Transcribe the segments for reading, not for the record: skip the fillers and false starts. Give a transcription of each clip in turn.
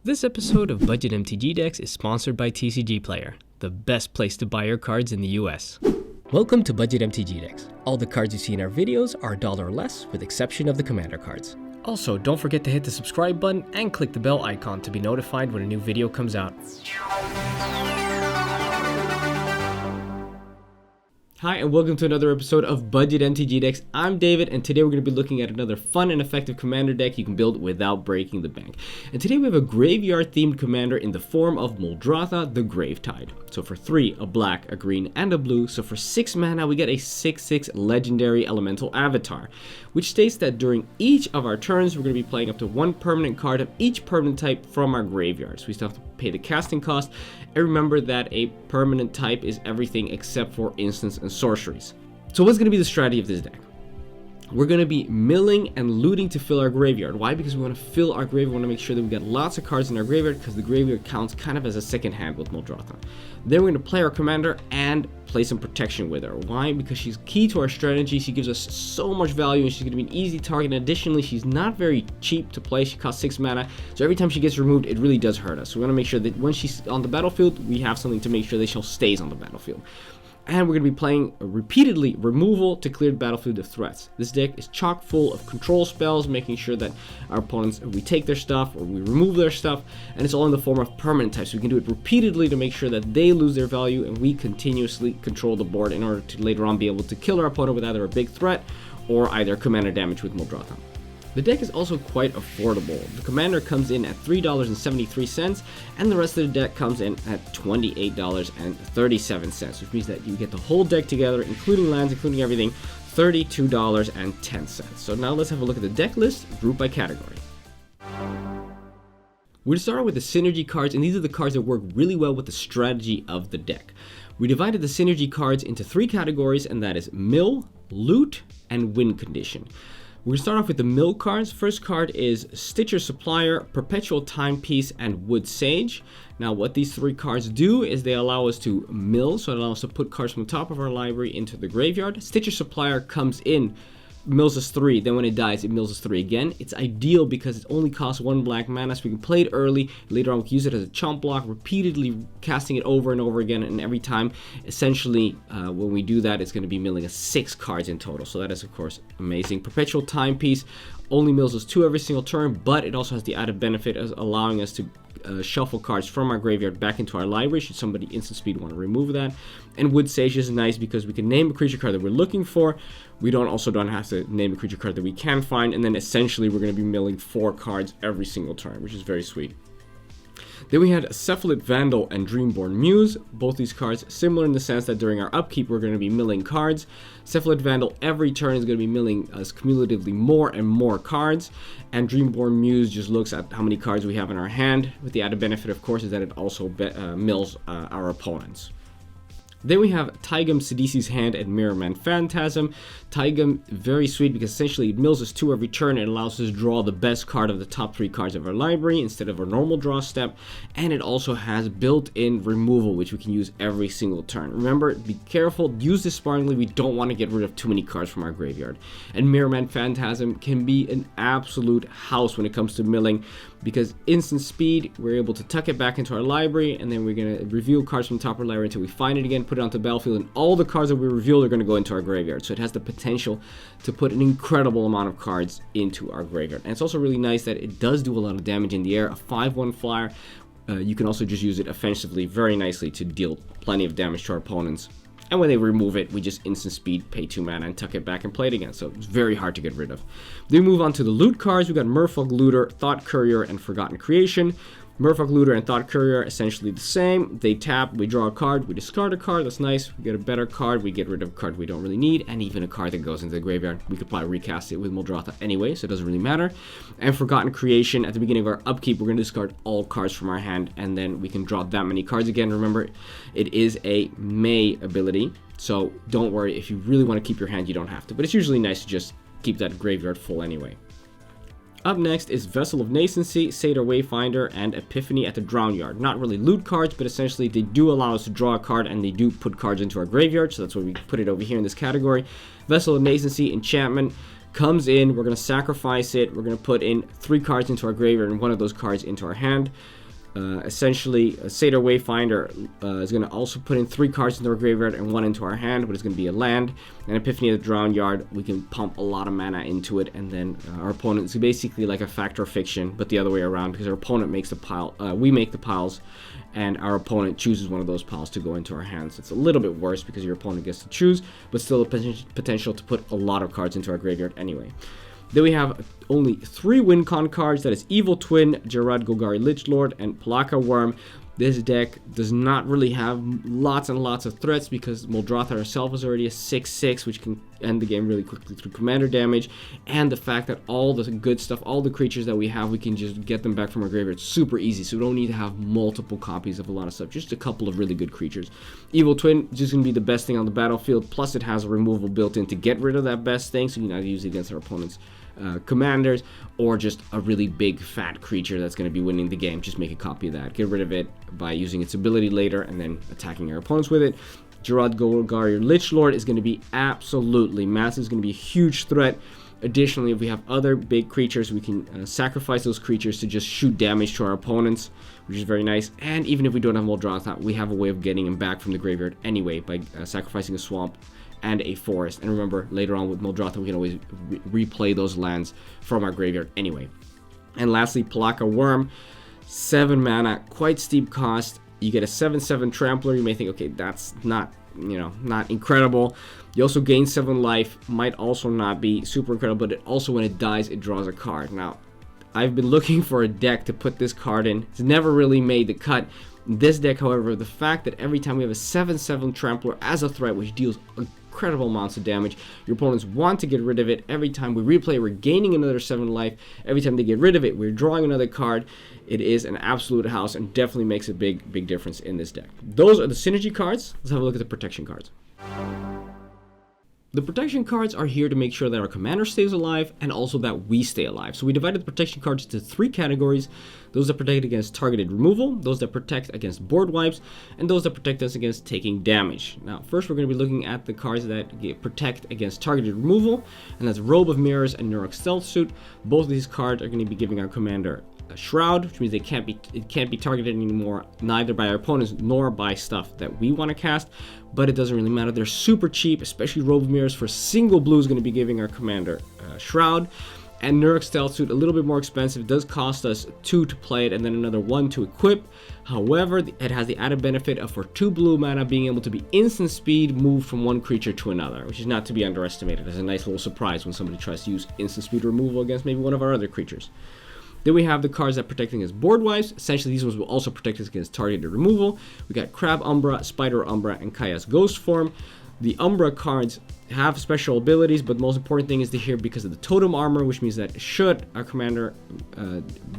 This episode of Budget MTG Decks is sponsored by TCGPLAYER, the best place to buy your cards in the US. Welcome to Budget MTG Decks. All the cards you see in our videos are $1 or less, with exception of the Commander cards. Also, don't forget to hit the subscribe button and click the bell icon to be notified when a new video comes out. Hi and welcome to another episode of Budget MTG Decks. I'm David and today we're going to be looking at another fun and effective commander deck you can build without breaking the bank. And today we have a graveyard themed commander in the form of Muldrotha, the Gravetide. So for 3, a black, a green, and a blue. So for 6 mana we get a 6/6 legendary elemental avatar, which states that during each of our turns we're going to be playing up to 1 permanent card of each permanent type from our graveyard. So we still have to pay the casting cost, and remember that a permanent type is everything except for instants and sorceries. So what's going to be the strategy of this deck? We're going to be milling and looting to fill our graveyard. Why? Because we want to fill our graveyard. We want to make sure that we got lots of cards in our graveyard, because the graveyard counts kind of as a second hand with Muldrotha. Then we're going to play our commander and play some protection with her. Why? Because she's key to our strategy. She gives us so much value and she's going to be an easy target. And additionally, she's not very cheap to play. She costs 6 mana. So every time she gets removed, it really does hurt us. So we want to make sure that when she's on the battlefield, we have something to make sure that she stays on the battlefield. And we're going to be playing repeatedly removal to clear the battlefield of threats. This deck is chock full of control spells, making sure that our opponents, we take their stuff or we remove their stuff, and it's all in the form of permanent types. So we can do it repeatedly to make sure that they lose their value and we continuously control the board in order to later on be able to kill our opponent with either a big threat or either commander damage with Muldrotha. The deck is also quite affordable. The commander comes in at $3.73 and the rest of the deck comes in at $28.37, which means that you get the whole deck together, including lands, including everything, $32.10. So now let's have a look at the deck list, grouped by category. We're starting with the synergy cards, and these are the cards that work really well with the strategy of the deck. We divided the synergy cards into 3 categories, and that is mill, loot, and win condition. We're going to start off with the mill cards. First card is Stitcher Supplier, Perpetual Timepiece, and Wood Sage. Now what these 3 cards do is they allow us to mill, so it allows us to put cards from the top of our library into the graveyard. Stitcher Supplier comes in, mills us 3, then when it dies it mills us 3 again. It's ideal because it only costs 1 black mana, so we can play it early. Later on we can use it as a chomp block, repeatedly casting it over and over again, and every time essentially when we do that it's going to be milling us 6 cards in total. So that is of course amazing. Perpetual Timepiece only mills us 2 every single turn, but it also has the added benefit of allowing us to shuffle cards from our graveyard back into our library should somebody instant speed want to remove that. And Wood Sage is nice because we can name a creature card that we're looking for. We don't have to name a creature card that we can find, and then essentially we're going to be milling 4 cards every single turn, which is very sweet. Then we had Cephalid Vandal and Dreamborn Muse. Both these cards similar in the sense that during our upkeep we're going to be milling cards. Cephalid Vandal every turn is going to be milling us cumulatively more and more cards, and Dreamborn Muse just looks at how many cards we have in our hand, with the added benefit of course is that it also mills our opponents. Then we have Taigam Sidisi's Hand and Mirrorman Phantasm. Taigam, very sweet because essentially it mills us 2 every turn and allows us to draw the best card of the top 3 cards of our library instead of our normal draw step. And it also has built-in removal, which we can use every single turn. Remember, be careful, use this sparingly. We don't want to get rid of too many cards from our graveyard. And Mirrorman Phantasm can be an absolute house when it comes to milling, because instant speed, we're able to tuck it back into our library, and then we're going to reveal cards from the top of our library until we find it again, put it onto the battlefield, and all the cards that we reveal are going to go into our graveyard. So it has the potential to put an incredible amount of cards into our graveyard. And it's also really nice that it does do a lot of damage in the air. A 5/1 flyer, you can also just use it offensively very nicely to deal plenty of damage to our opponents. And when they remove it, we just instant speed, pay 2 mana, and tuck it back and play it again. So it's very hard to get rid of. Then we move on to the loot cards. We've got Merfolk Looter, Thought Courier, and Forgotten Creation. Merfolk Looter and Thought Courier essentially the same. They tap, we draw a card, we discard a card, that's nice. We get a better card, we get rid of a card we don't really need, and even a card that goes into the graveyard. We could probably recast it with Muldrotha anyway, so it doesn't really matter. And Forgotten Creation, at the beginning of our upkeep, we're going to discard all cards from our hand, and then we can draw that many cards again. Remember, it is a May ability, so don't worry, if you really want to keep your hand, you don't have to. But it's usually nice to just keep that graveyard full anyway. Up next is Vessel of Nascency, Satyr Wayfinder, and Epiphany at the Drown Yard. Not really loot cards, but essentially they do allow us to draw a card and they do put cards into our graveyard, so that's why we put it over here in this category. Vessel of Nascency, enchantment, comes in, we're going to sacrifice it, we're going to put in 3 cards into our graveyard and 1 of those cards into our hand. Essentially, Satyr Wayfinder is going to also put in 3 cards into our graveyard and 1 into our hand, but it's going to be a land. And Epiphany of the Drowned Yard, we can pump a lot of mana into it, and then our opponent is basically like a Fact or Fiction, but the other way around, because our opponent makes the pile, we make the piles, and our opponent chooses one of those piles to go into our hands. It's a little bit worse because your opponent gets to choose, but still a potential to put a lot of cards into our graveyard anyway. Then we have only 3 win con cards, that is Evil Twin, Gerard Golgari Lichlord, and Plaka Worm. This deck does not really have lots and lots of threats because Muldrotha herself is already a 6/6, which can end the game really quickly through commander damage, and the fact that all the good stuff, all the creatures that we have, we can just get them back from our graveyard super easy, so we don't need to have multiple copies of a lot of stuff, just a couple of really good creatures. Evil Twin is just going to be the best thing on the battlefield, plus it has a removal built in to get rid of that best thing, so you can either use it against our opponent's commanders, or just a really big fat creature that's going to be winning the game. Just make a copy of that, get rid of it by using its ability later and then attacking our opponents with it. Gerard Golgari Lichlord is going to be absolutely massive. It's going to be a huge threat. Additionally, if we have other big creatures, we can sacrifice those creatures to just shoot damage to our opponents, which is very nice. And even if we don't have Muldrotha, we have a way of getting him back from the graveyard anyway by sacrificing a swamp and a forest. And remember, later on with Muldrotha, we can always replay those lands from our graveyard anyway. And lastly, Plaka Worm, 7 mana, quite steep cost. You get a 7/7 Trampler. You may think, okay, that's not, not incredible. You also gain 7 life, might also not be super incredible, but it also, when it dies, it draws a card. Now, I've been looking for a deck to put this card in. It's never really made the cut. This deck, however, the fact that every time we have a 7/7 Trampler as a threat, which deals incredible amounts of damage, your opponents want to get rid of it. Every time we replay, we're gaining another 7 life. Every time they get rid of it, we're drawing another card. It is an absolute house and definitely makes a big difference in this deck. Those are the synergy cards. Let's have a look at the protection cards. The protection cards are here to make sure that our commander stays alive and also that we stay alive. So we divided the protection cards into 3 categories: those that protect against targeted removal, those that protect against board wipes, and those that protect us against taking damage. Now, first we're going to be looking at the cards that protect against targeted removal, and that's Robe of Mirrors and Nurok Stealth Suit. Both of these cards are going to be giving our commander a Shroud, which means it can't be targeted anymore, neither by our opponents nor by stuff that we want to cast, but it doesn't really matter. They're super cheap, especially Robe of Mirrors for single blue is going to be giving our commander Shroud. And Nurok Stealth Suit, a little bit more expensive, does cost us 2 to play it and then another 1 to equip. However, it has the added benefit of, for 2 blue mana, being able to be instant speed moved from one creature to another, which is not to be underestimated. It's a nice little surprise when somebody tries to use instant speed removal against maybe one of our other creatures. Then we have the cards that protect against board wipes. Essentially, these ones will also protect us against targeted removal. We got Crab Umbra, Spider Umbra, and Kaya's Ghost Form. The Umbra cards have special abilities, but the most important thing is to hear because of the totem armor, which means that should our commander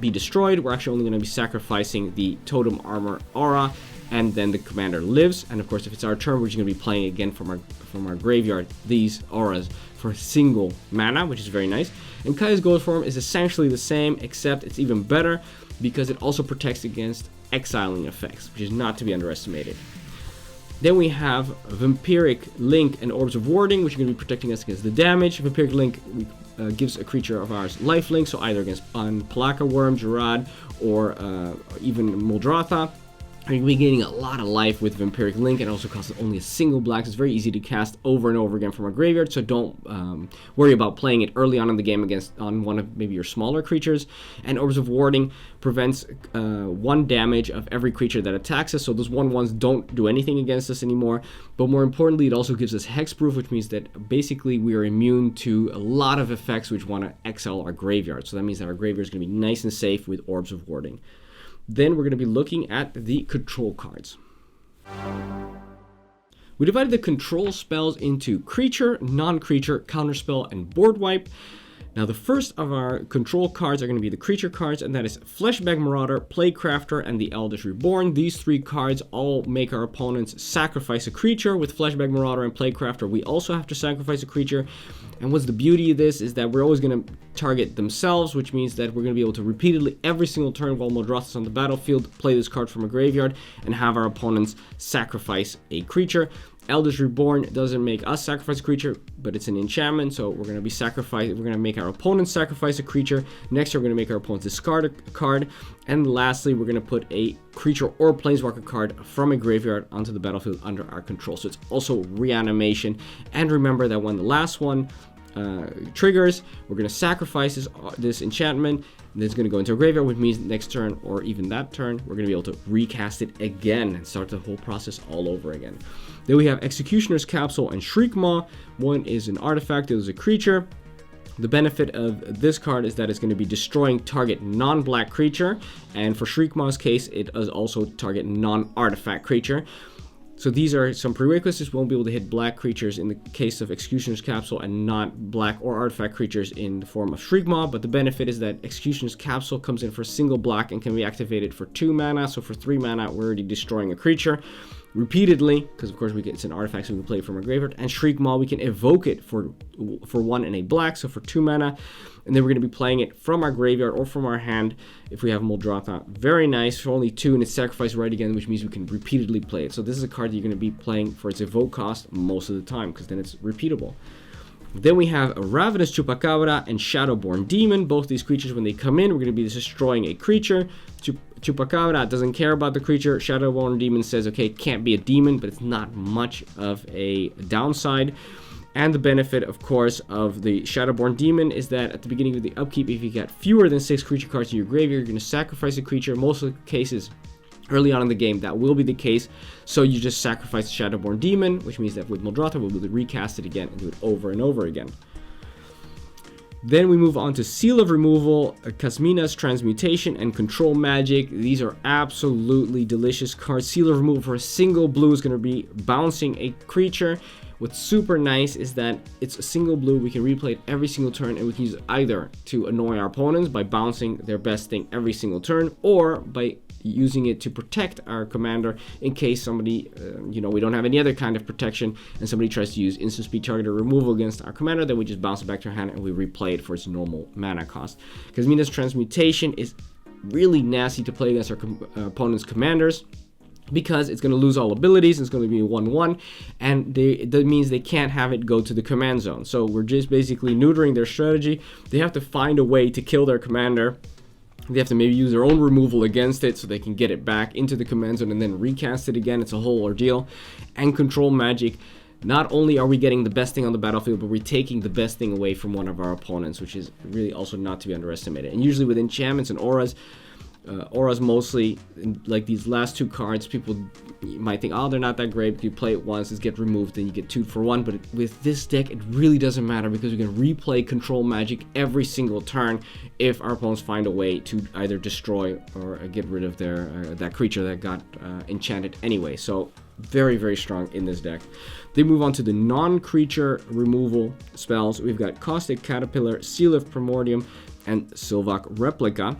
be destroyed, we're actually only going to be sacrificing the totem armor aura, and then the commander lives. And of course, if it's our turn, we're just going to be playing again from our graveyard these auras for single mana, which is very nice. And Kaya's Ghost Form is essentially the same, except it's even better because it also protects against exiling effects, which is not to be underestimated. Then we have Vampiric Link and Orbs of Warding, which are going to be protecting us against the damage. Vampiric Link gives a creature of ours lifelink, so either against Plaka Worm, Gerard, or even Muldrotha. We're going to be gaining a lot of life with Vampiric Link, and also costs only a single black, so it's very easy to cast over and over again from our graveyard, so don't worry about playing it early on in the game on one of maybe your smaller creatures. And Orbs of Warding prevents 1 damage of every creature that attacks us, so those 1/1s don't do anything against us anymore. But more importantly, it also gives us hexproof, which means that basically we are immune to a lot of effects which want to exile our graveyard, so that means that our graveyard is going to be nice and safe with Orbs of Warding. Then we're going to be looking at the control cards. We divided the control spells into creature, non-creature, counterspell, and board wipe. Now the first of our control cards are going to be the creature cards, and that is Fleshbag Marauder, Plaguecrafter, and the Eldritch Reborn. These 3 cards all make our opponents sacrifice a creature. With Fleshbag Marauder and Plaguecrafter, we also have to sacrifice a creature. And what's the beauty of this is that we're always going to target themselves, which means that we're going to be able to repeatedly, every single turn while Muldrotha's on the battlefield, play this card from a graveyard and have our opponents sacrifice a creature. Eldritch Reborn doesn't make us sacrifice a creature, but it's an enchantment, so we're going to make our opponent sacrifice a creature. Next, we're going to make our opponent discard a card. And lastly, we're going to put a creature or planeswalker card from a graveyard onto the battlefield under our control. So it's also reanimation. And remember that when the last one triggers, we're going to sacrifice this enchantment, and it's going to go into a graveyard, which means next turn or even that turn, we're going to be able to recast it again and start the whole process all over again. Then we have Executioner's Capsule and Shriekmaw. One is an artifact, the other is a creature. The benefit of this card is that it's going to be destroying target non-black creature, and for Shriekmaw's case, it is also target non-artifact creature. So these are some prerequisites. We won't be able to hit black creatures in the case of Executioner's Capsule and not black or artifact creatures in the form of Shriekmaw, but the benefit is that Executioner's Capsule comes in for a single black and can be activated for 2 mana, so for 3 mana we're already destroying a creature repeatedly, because of course it's an artifact, so we can play it from our graveyard. And Shriekmaw, we can evoke it for 1 and a black, so for 2 mana, and then we're going to be playing it from our graveyard or from our hand if we have Muldrotha. Very nice, for only 2, and it's sacrificed right again, which means we can repeatedly play it. So this is a card that you're going to be playing for its evoke cost most of the time, because then it's repeatable. Then we have a Ravenous Chupacabra and Shadowborn Demon. Both these creatures, when they come in, we're going to be destroying a creature. Chupacabra doesn't care about the creature. Shadowborn Demon says, okay, it can't be a demon, but it's not much of a downside. And the benefit, of course, of the Shadowborn Demon is that at the beginning of the upkeep, if you get fewer than 6 creature cards in your graveyard, you're going to sacrifice a creature. Most of the cases, early on in the game, that will be the case. So you just sacrifice the Shadowborn Demon, which means that with Muldrotha, we'll be able to recast it again and do it over and over again. Then we move on to Seal of Removal, Kasmina's Transmutation, and Control Magic. These are absolutely delicious cards. Seal of Removal for a single blue is going to be bouncing a creature. What's super nice is that it's a single blue. We can replay it every single turn, and we can use it either to annoy our opponents by bouncing their best thing every single turn, or by using it to protect our commander in case somebody, we don't have any other kind of protection and somebody tries to use instant speed targeted removal against our commander, then we just bounce it back to our hand and we replay it for its normal mana cost. Kasmina's Transmutation is really nasty to play against our opponent's commanders, because it's going to lose all abilities. It's going to be 1/1, and that means they can't have it go to the command zone. So we're just basically neutering their strategy. They have to find a way to kill their commander. They have to maybe use their own removal against it so they can get it back into the command zone and then recast it again. It's a whole ordeal. And Control Magic, not only are we getting the best thing on the battlefield, but we're taking the best thing away from one of our opponents, which is really also not to be underestimated. And usually with enchantments and auras mostly, like these last 2 cards, people might think, oh, they're not that great. You play it once, it gets removed, then you get 2 for 1. But with this deck, it really doesn't matter, because we can replay Control Magic every single turn if our opponents find a way to either destroy or get rid of their that creature that got enchanted anyway. So very, very strong in this deck. They move on to the non-creature removal spells. We've got Caustic Caterpillar, Seal of Primordium, and Sylvok Replica.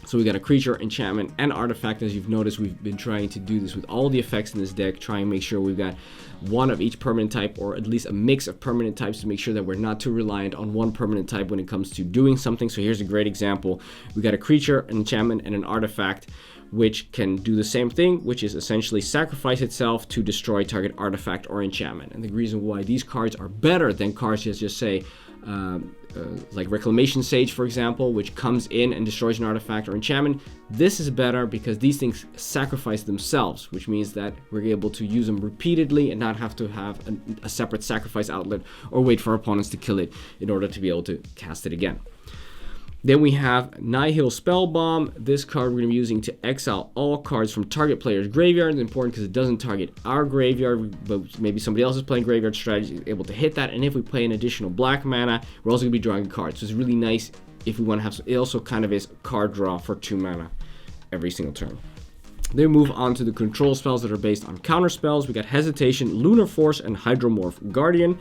So we got a creature, enchantment, and artifact. As you've noticed, we've been trying to do this with all the effects in this deck, try and make sure we've got one of each permanent type, or at least a mix of permanent types, to make sure that we're not too reliant on one permanent type when it comes to doing something. So here's a great example. We got a creature, an enchantment, and an artifact, which can do the same thing, which is essentially sacrifice itself to destroy target artifact or enchantment. And the reason why these cards are better than cards that just say, like Reclamation Sage, for example, which comes in and destroys an artifact or enchantment. This is better because these things sacrifice themselves, which means that we're able to use them repeatedly and not have to have a separate sacrifice outlet or wait for our opponents to kill it in order to be able to cast it again. Then we have Nihil Spellbomb. This card we're going to be using to exile all cards from target player's graveyard. It's important because it doesn't target our graveyard, but maybe somebody else is playing graveyard strategy is able to hit that. And if we play an additional black mana, we're also going to be drawing cards. So it's really nice if we want to have some. It also kind of is card draw for 2 mana every single turn. Then move on to the control spells that are based on counter spells. We got Hesitation, Lunar Force, and Hydromorph Guardian.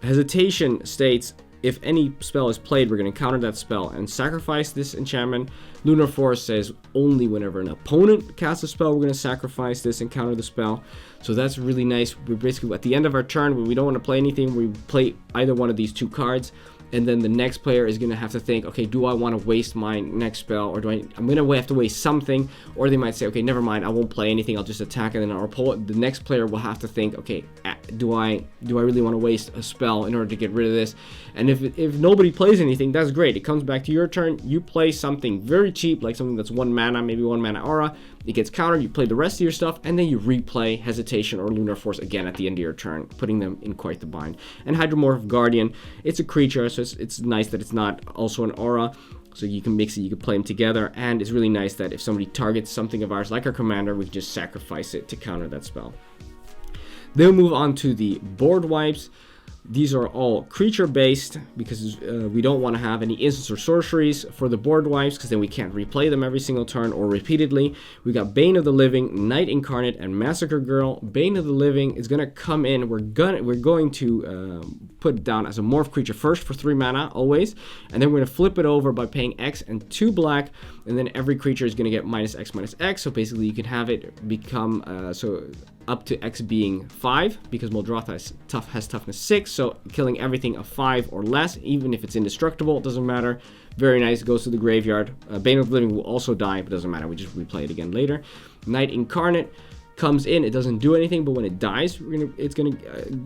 Hesitation states, if any spell is played, we're going to counter that spell and sacrifice this enchantment. Lunar Force says only whenever an opponent casts a spell, we're going to sacrifice this and counter the spell. So that's really nice. We're basically at the end of our turn, when we don't want to play anything, we play either one of these 2 cards. and then the next player is going to have to think, okay, do I want to waste my next spell, or I'm going to have to waste something, or they might say, okay, never mind, I won't play anything, I'll just attack, and then the next player will have to think, okay, do I really want to waste a spell in order to get rid of this? And if nobody plays anything, that's great. It comes back to your turn, you play something very cheap, like something that's 1 mana, maybe 1 mana aura, it gets countered, you play the rest of your stuff, and then you replay Hesitation or Lunar Force again at the end of your turn, putting them in quite the bind. And Hydromorph Guardian, it's a creature, so it's nice that it's not also an aura, so you can mix it, you can play them together, and it's really nice that if somebody targets something of ours, like our commander, we can just sacrifice it to counter that spell. Then we'll move on to the board wipes. These are all creature based because we don't want to have any instants or sorceries for the board wipes, because then we can't replay them every single turn or repeatedly. We got Bane of the Living, Knight Incarnate, and Massacre Girl. Bane of the Living is going to come in. We're going to put it down as a morph creature first for 3 mana always, and then we're going to flip it over by paying X and 2 black, and then every creature is going to get -X/-X. So basically you can have it become up to X being 5, because Muldrotha has toughness 6, so killing everything of 5 or less, even if it's indestructible, it doesn't matter. Very nice, goes to the graveyard. Bane of the Living will also die, but doesn't matter, we just replay it again later. Knight Incarnate comes in, it doesn't do anything, but when it dies, it's gonna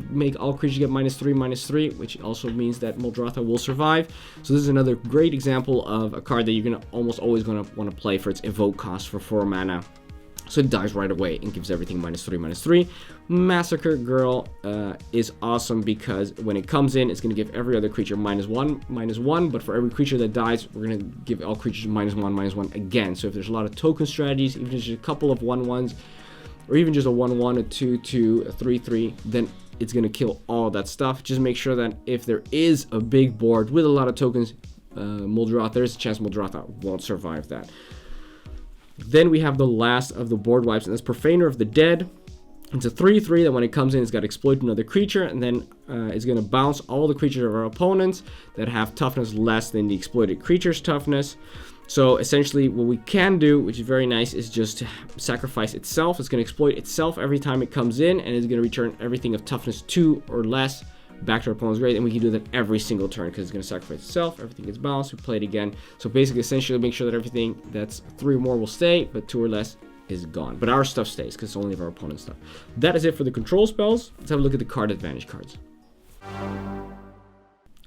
make all creatures get -3/-3, which also means that Muldrotha will survive. So this is another great example of a card that you're gonna almost always gonna want to play for its evoke cost for 4 mana. So it dies right away and gives everything -3/-3. Massacre Girl is awesome because when it comes in, it's going to give every other creature -1/-1, but for every creature that dies, we're going to give all creatures -1/-1 again. So if there's a lot of token strategies, even just a couple of 1/1s, or even just a 1/1, a 2/2, a 3/3, then it's going to kill all that stuff. Just make sure that if there is a big board with a lot of tokens, Muldrotha, there's a chance Muldrotha won't survive that. Then we have the last of the board wipes, and that's Profaner of the Dead. It's a 3/3 that when it comes in, it's got to exploit another creature, and then it's going to bounce all the creatures of our opponents that have toughness less than the exploited creature's toughness. So essentially what we can do, which is very nice, is just to sacrifice itself. It's going to exploit itself every time it comes in, and it's going to return everything of toughness 2 or less back to our opponent's grave, and we can do that every single turn because it's going to sacrifice itself, everything gets balanced, we play it again. So basically, essentially, make sure that everything that's 3 or more will stay, but 2 or less is gone. But our stuff stays because it's only of our opponent's stuff. That is it for the control spells. Let's have a look at the card advantage cards.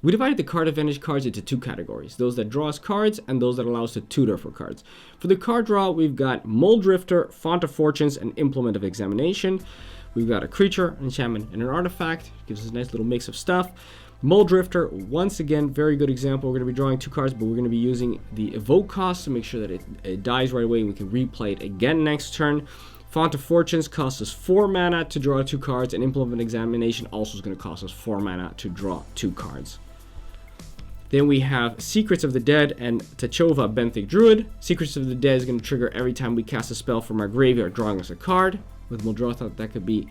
We divided the card advantage cards into 2 categories, those that draw us cards and those that allow us to tutor for cards. For the card draw, we've got Muldrifter, Font of Fortunes, and Implement of Examination. We've got a creature, an enchantment, and an artifact. Gives us a nice little mix of stuff. Muldrifter, once again, very good example. We're going to be drawing 2 cards, but we're going to be using the evoke cost to make sure that it dies right away and we can replay it again next turn. Font of Fortunes costs us 4 mana to draw 2 cards, and Implement of Examination also is going to cost us 4 mana to draw 2 cards. Then we have Secrets of the Dead and Tachova Benthic Druid. Secrets of the Dead is going to trigger every time we cast a spell from our graveyard, drawing us a card. With Muldrotha, that could be,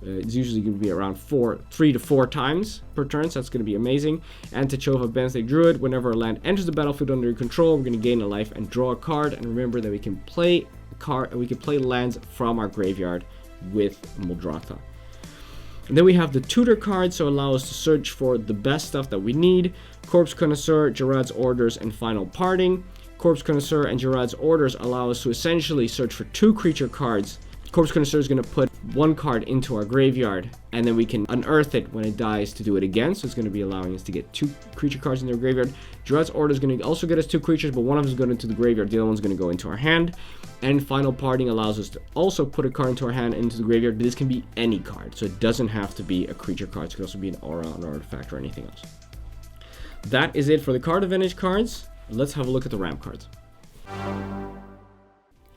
it's usually going to be around 3 to 4 times per turn, so that's going to be amazing. And Tachova Benthic Druid, whenever a land enters the battlefield under your control, we're going to gain a life and draw a card. And remember that we can play lands from our graveyard with Muldrotha. And then we have the tutor cards, so allow us to search for the best stuff that we need. Corpse Connoisseur, Gerard's Orders, and Final Parting. Corpse Connoisseur and Gerard's Orders allow us to essentially search for 2 creature cards. Corpse Connoisseur is going to put 1 card into our graveyard, and then we can unearth it when it dies to do it again. So it's going to be allowing us to get 2 creature cards in their graveyard. Gerard's Order is going to also get us 2 creatures, but one of them is going into the graveyard, the other one's going to go into our hand. And Final Parting allows us to also put a card into our hand into the graveyard, but this can be any card, so it doesn't have to be a creature card. It could also be an aura, an artifact, or anything else. That is it for the card advantage cards. Let's have a look at the ramp cards.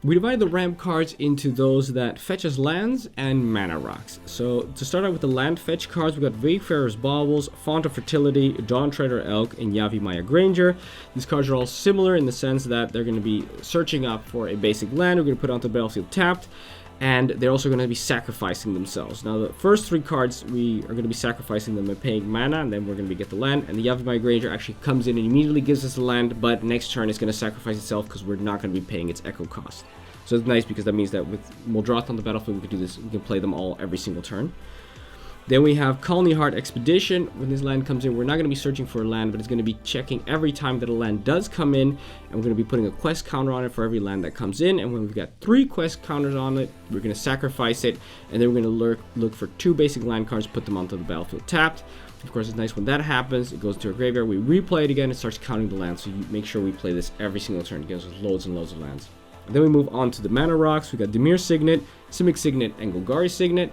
We divide the ramp cards into those that fetch us lands and mana rocks. So to start out with the land fetch cards, we've got Wayfarer's Baubles, Font of Fertility, Dawntreader Elk, and Yavimaya Granger. These cards are all similar in the sense that they're going to be searching up for a basic land. We're going to put it onto the battlefield tapped, and they're also going to be sacrificing themselves. Now the first 3 cards, we are going to be sacrificing them by paying mana, and then we're going to get the land. And the Yavimaya Granger actually comes in and immediately gives us the land, but next turn it's going to sacrifice itself because we're not going to be paying its echo cost. So it's nice because that means that with Muldrotha on the battlefield, we can do this. We can play them all every single turn. Then we have Colony Heart Expedition. When this land comes in, we're not going to be searching for a land, but it's going to be checking every time that a land does come in, and we're going to be putting a quest counter on it for every land that comes in. And when we've got 3 quest counters on it, we're going to sacrifice it, and then we're going to look for 2 basic land cards, put them onto the battlefield tapped. Of course, it's nice when that happens. It goes to our graveyard, we replay it again, it starts counting the lands. So you make sure we play this every single turn. It gives us loads and loads of lands. And then we move on to the mana rocks. We got Dimir Signet, Simic Signet, and Golgari Signet.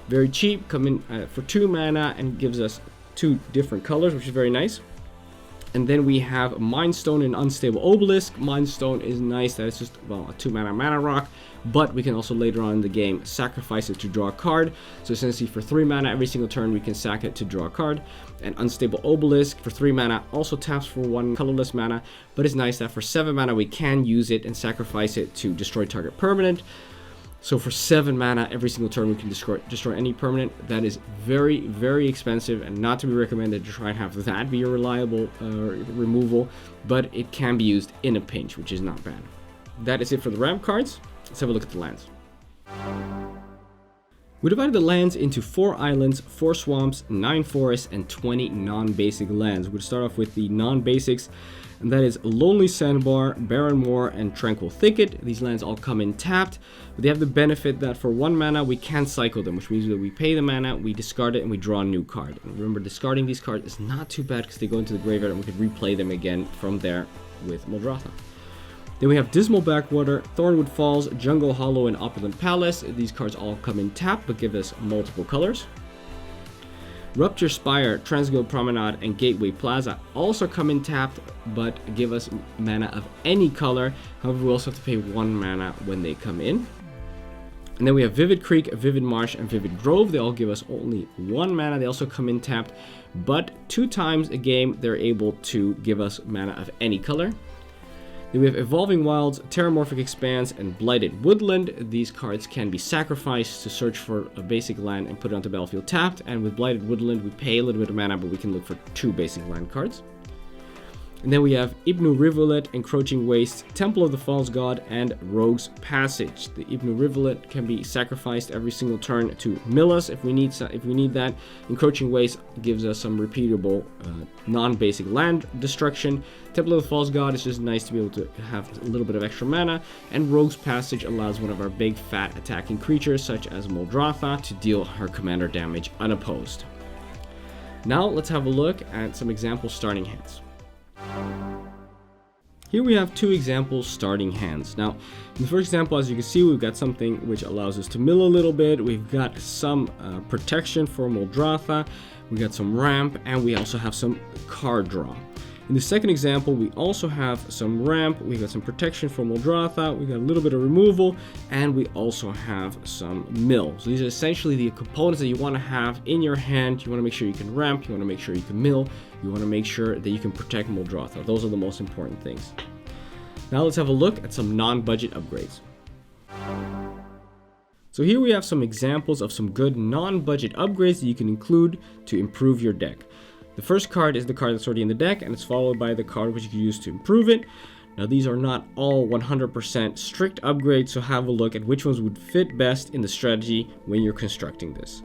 Very cheap, come in for 2 mana and gives us 2 different colors, which is very nice. And then we have Mind Stone and Unstable Obelisk. Mind Stone is nice, that it's just, well, a 2 mana rock, but we can also later on in the game sacrifice it to draw a card. So essentially for 3 mana every single turn we can sack it to draw a card. And Unstable Obelisk for 3 mana also taps for 1 colorless mana, but it's nice that for 7 mana we can use it and sacrifice it to destroy target permanent. So for 7 mana every single turn we can destroy any permanent. That is very, very expensive and not to be recommended to try and have that be your reliable removal, but it can be used in a pinch, which is not bad. That is it for the ramp cards. Let's have a look at the lands. We divided the lands into 4 islands, 4 swamps, 9 forests, and 20 non-basic lands. We'll start off with the non-basics, and that is Lonely Sandbar, Barren Moor, and Tranquil Thicket. These lands all come in tapped, but they have the benefit that for 1 mana we can cycle them, which means that we pay the mana, we discard it, and we draw a new card. And remember, discarding these cards is not too bad because they go into the graveyard and we can replay them again from there with Muldrotha. Then we have Dismal Backwater, Thornwood Falls, Jungle Hollow, and Opulent Palace. These cards all come in tapped but give us multiple colors. Rupture Spire, Transguild Promenade, and Gateway Plaza also come in tapped, but give us mana of any color. However, we also have to pay 1 mana when they come in. And then we have Vivid Creek, Vivid Marsh, and Vivid Grove. They all give us only 1 mana. They also come in tapped, but 2 times a game they're able to give us mana of any color. Then we have Evolving Wilds, Terramorphic Expanse, and Blighted Woodland. These cards can be sacrificed to search for a basic land and put it onto battlefield tapped. And with Blighted Woodland, we pay a little bit of mana, but we can look for 2 basic land cards. And then we have Ibnu Rivulet, Encroaching Waste, Temple of the False God, and Rogue's Passage. The Ibnu Rivulet can be sacrificed every single turn to mill us if we need that. Encroaching Waste gives us some repeatable non-basic land destruction. Temple of the False God is just nice to be able to have a little bit of extra mana. And Rogue's Passage allows one of our big fat attacking creatures such as Muldrotha to deal her commander damage unopposed. Now let's have a look at some example starting hands. Here we have 2 example starting hands. Now, in the first example, as you can see, we've got something which allows us to mill a little bit. We've got some protection for Muldrotha. We got some ramp, and we also have some card draw. In the second example, we also have some ramp, we got some protection from Muldrotha, we got a little bit of removal, and we also have some mill. So these are essentially the components that you want to have in your hand. You want to make sure you can ramp, you want to make sure you can mill, you want to make sure that you can protect Muldrotha. Those are the most important things. Now let's have a look at some non-budget upgrades. So here we have some examples of some good non-budget upgrades that you can include to improve your deck. The first card is the card that's already in the deck, and it's followed by the card which you can use to improve it. Now these are not all 100% strict upgrades, so have a look at which ones would fit best in the strategy when you're constructing this.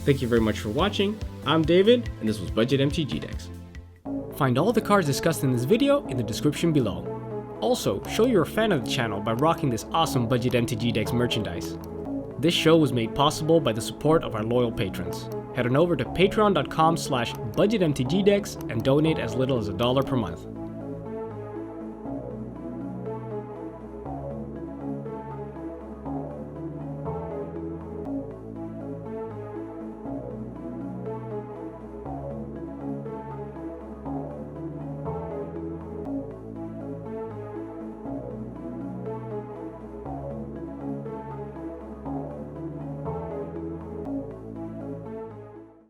Thank you very much for watching. I'm David, and this was Budget MTG Decks. Find all the cards discussed in this video in the description below. Also, show you're a fan of the channel by rocking this awesome Budget MTG Decks merchandise. This show was made possible by the support of our loyal patrons. Head on over to patreon.com/budgetmtgdecks and donate as little as $1 per month.